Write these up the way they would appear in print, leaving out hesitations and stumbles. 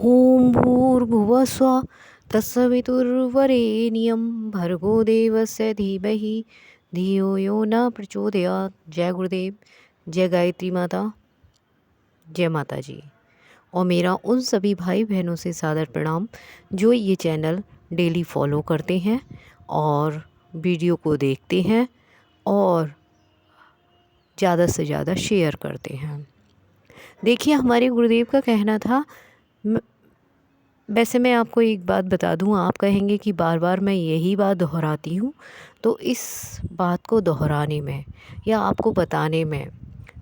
ओम भूर्भुवः स्वः तत्सवितुर्वरेण्यं भर्गो देवस्य धीमहि धियो यो न प्रचोदयात्। जय गुरुदेव, जय गायत्री माता, जय माता जी। और मेरा उन सभी भाई बहनों से सादर प्रणाम जो ये चैनल डेली फॉलो करते हैं और वीडियो को देखते हैं और ज़्यादा से ज़्यादा शेयर करते हैं। देखिए, हमारे गुरुदेव का कहना था, वैसे मैं आपको एक बात बता दूं, आप कहेंगे कि बार बार मैं यही बात दोहराती हूं, तो इस बात को दोहराने में या आपको बताने में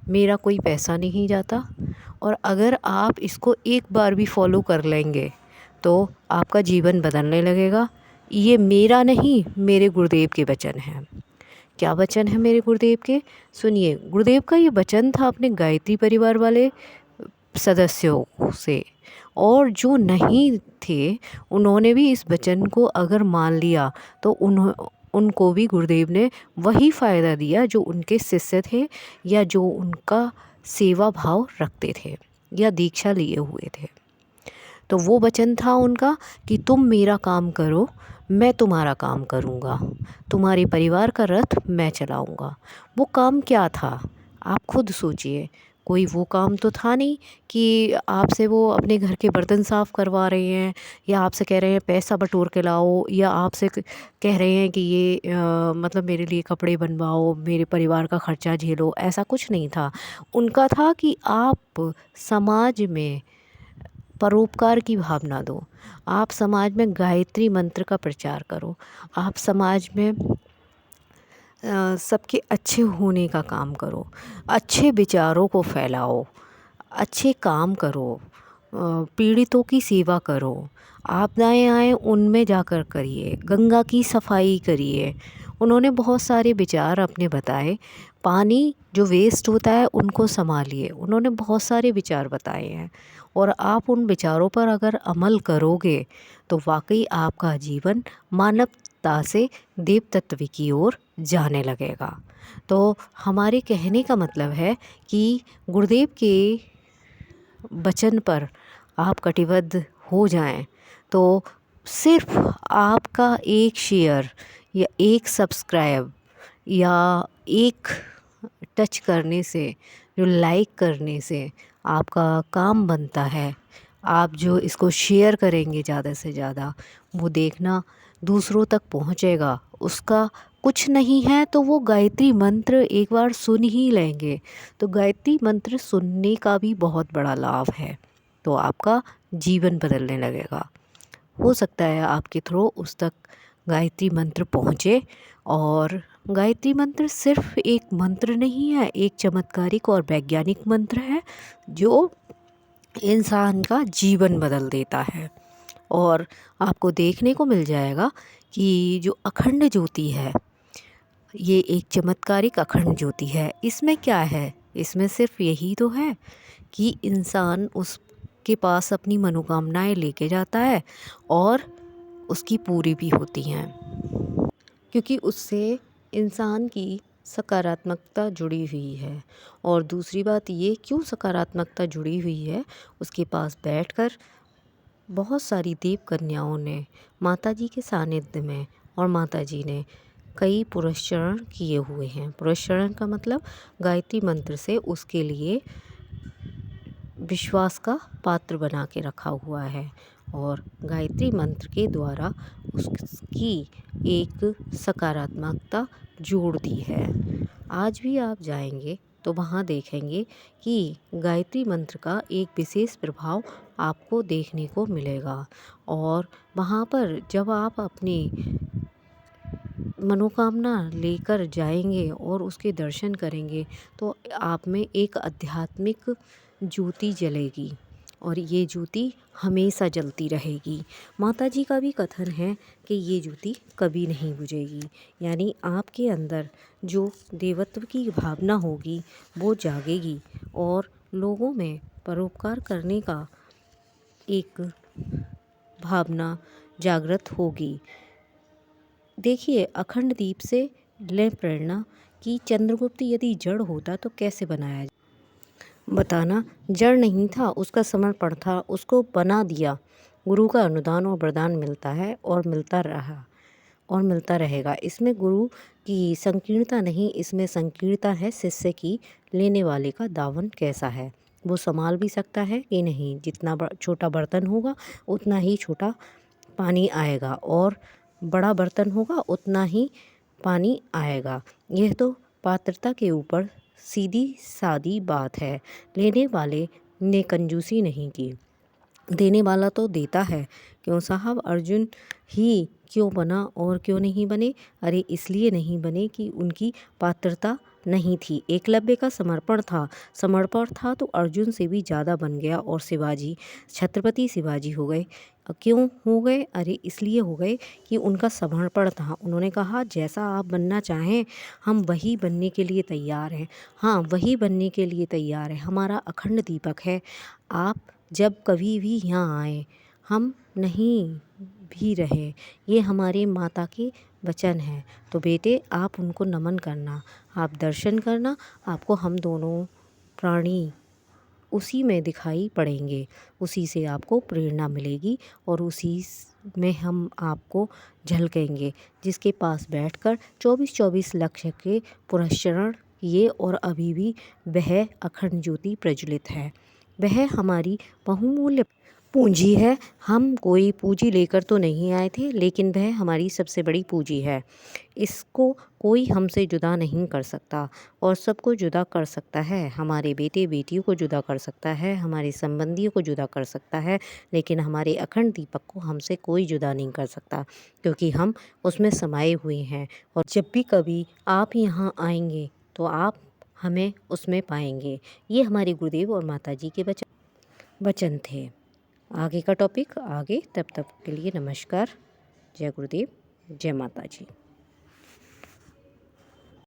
मेरा कोई पैसा नहीं जाता। और अगर आप इसको एक बार भी फॉलो कर लेंगे तो आपका जीवन बदलने लगेगा। ये मेरा नहीं, मेरे गुरुदेव के वचन हैं। क्या वचन है मेरे गुरुदेव के? सुनिए, गुरुदेव का ये वचन था अपने गायत्री परिवार वाले सदस्यों से, और जो नहीं थे उन्होंने भी इस वचन को अगर मान लिया तो उनको भी गुरुदेव ने वही फ़ायदा दिया जो उनके शिष्य थे या जो उनका सेवा भाव रखते थे या दीक्षा लिए हुए थे। तो वो वचन था उनका कि तुम मेरा काम करो, मैं तुम्हारा काम करूँगा, तुम्हारे परिवार का रथ मैं चलाऊँगा। वो काम क्या था? आप खुद सोचिए। कोई वो काम तो था नहीं कि आपसे वो अपने घर के बर्तन साफ़ करवा रहे हैं या आपसे कह रहे हैं पैसा बटोर के लाओ या आपसे कह रहे हैं कि ये मतलब मेरे लिए कपड़े बनवाओ, मेरे परिवार का ख़र्चा झेलो। ऐसा कुछ नहीं था। उनका था कि आप समाज में परोपकार की भावना दो, आप समाज में गायत्री मंत्र का प्रचार करो, आप समाज में सबके अच्छे होने का काम करो, अच्छे विचारों को फैलाओ, अच्छे काम करो, पीड़ितों की सेवा करो, आपदाएं आए उनमें जाकर करिए, गंगा की सफाई करिए। उन्होंने बहुत सारे विचार अपने बताए। पानी जो वेस्ट होता है उनको संभालिए, उन्होंने बहुत सारे विचार बताए हैं। और आप उन विचारों पर अगर अमल करोगे तो वाकई आपका जीवन मानवता से देव तत्व की ओर जाने लगेगा। तो हमारे कहने का मतलब है कि गुरुदेव के वचन पर आप कटिबद्ध हो जाएं तो सिर्फ आपका एक शेयर या एक सब्सक्राइब या एक टच करने से, जो लाइक करने से आपका काम बनता है। आप जो इसको शेयर करेंगे ज़्यादा से ज़्यादा, वो देखना दूसरों तक पहुंचेगा। उसका कुछ नहीं है तो वो गायत्री मंत्र एक बार सुन ही लेंगे, तो गायत्री मंत्र सुनने का भी बहुत बड़ा लाभ है। तो आपका जीवन बदलने लगेगा। हो सकता है आपके थ्रू उस तक गायत्री मंत्र पहुँचे। और गायत्री मंत्र सिर्फ एक मंत्र नहीं है, एक चमत्कारिक और वैज्ञानिक मंत्र है जो इंसान का जीवन बदल देता है। और आपको देखने को मिल जाएगा कि जो अखंड ज्योति है, ये एक चमत्कारिक अखंड ज्योति है। इसमें क्या है? इसमें सिर्फ यही तो है कि इंसान उसके पास अपनी मनोकामनाएं लेके जाता है और उसकी पूरी भी होती हैं, क्योंकि उससे इंसान की सकारात्मकता जुड़ी हुई है। और दूसरी बात ये, क्यों सकारात्मकता जुड़ी हुई है, उसके पास बैठकर बहुत सारी देव कन्याओं ने माता जी के सानिध्य में, और माता जी ने कई पुरस्चरण किए हुए हैं। पुरस्चरण का मतलब गायत्री मंत्र से उसके लिए विश्वास का पात्र बना के रखा हुआ है और गायत्री मंत्र के द्वारा उसकी एक सकारात्मकता जोड़ दी है। आज भी आप जाएंगे तो वहाँ देखेंगे कि गायत्री मंत्र का एक विशेष प्रभाव आपको देखने को मिलेगा। और वहाँ पर जब आप अपनी मनोकामना लेकर जाएंगे और उसके दर्शन करेंगे तो आप में एक आध्यात्मिक ज्योति जलेगी और ये ज्योति हमेशा जलती रहेगी। माता जी का भी कथन है कि ये ज्योति कभी नहीं बुझेगी। यानी आपके अंदर जो देवत्व की भावना होगी वो जागेगी और लोगों में परोपकार करने का एक भावना जागृत होगी। देखिए, अखंड दीप से लें प्रेरणा कि चंद्रगुप्त यदि जड़ होता तो कैसे बनाया जाए। बताना जड़ नहीं था, उसका समर्पण था, उसको बना दिया। गुरु का अनुदान और वरदान मिलता है और मिलता रहा और मिलता रहेगा। इसमें गुरु की संकीर्णता नहीं, इसमें संकीर्णता है शिष्य की, लेने वाले का दामन कैसा है, वो संभाल भी सकता है कि नहीं। जितना छोटा बर्तन होगा उतना ही छोटा पानी आएगा, और बड़ा बर्तन होगा उतना ही पानी आएगा। यह तो पात्रता के ऊपर सीधी सादी बात है। लेने वाले ने कंजूसी नहीं की, देने वाला तो देता है। क्यों साहब, अर्जुन ही क्यों बना और क्यों नहीं बने? अरे इसलिए नहीं बने कि उनकी पात्रता नहीं थी। एकलव्य का समर्पण था तो अर्जुन से भी ज़्यादा बन गया और शिवाजी, छत्रपति शिवाजी हो गए। क्यों हो गए? अरे इसलिए हो गए कि उनका समर्पण था। उन्होंने कहा जैसा आप बनना चाहें हम वही बनने के लिए तैयार हैं। हाँ, वही बनने के लिए तैयार है। हमारा अखंड दीपक है। आप जब कभी भी यहाँ आए, हम नहीं भी रहे, ये हमारे माता के वचन हैं। तो बेटे आप उनको नमन करना, आप दर्शन करना, आपको हम दोनों प्राणी उसी में दिखाई पड़ेंगे, उसी से आपको प्रेरणा मिलेगी और उसी में हम आपको झलकेंगे, जिसके पास बैठकर 24-24 लक्ष्य के पुरस्चरण किए और अभी भी वह अखंड ज्योति प्रज्वलित है। वह हमारी बहुमूल्य पूंजी है। हम कोई पूंजी लेकर तो नहीं आए थे, लेकिन वह हमारी सबसे बड़ी पूंजी है। इसको कोई हमसे जुदा नहीं कर सकता, और सबको जुदा कर सकता है। हमारे बेटे बेटियों को जुदा कर सकता है, हमारे संबंधियों को जुदा कर सकता है, लेकिन हमारे अखंड दीपक को हमसे कोई जुदा नहीं कर सकता, क्योंकि हम उसमें समाये हुए हैं। और जब भी कभी आप यहाँ आएंगे तो आप हमें उसमें पाएंगे। ये हमारे गुरुदेव और माता जी के वचन थे। आगे का टॉपिक आगे, तब तक के लिए नमस्कार। जय गुरुदेव, जय माता जी।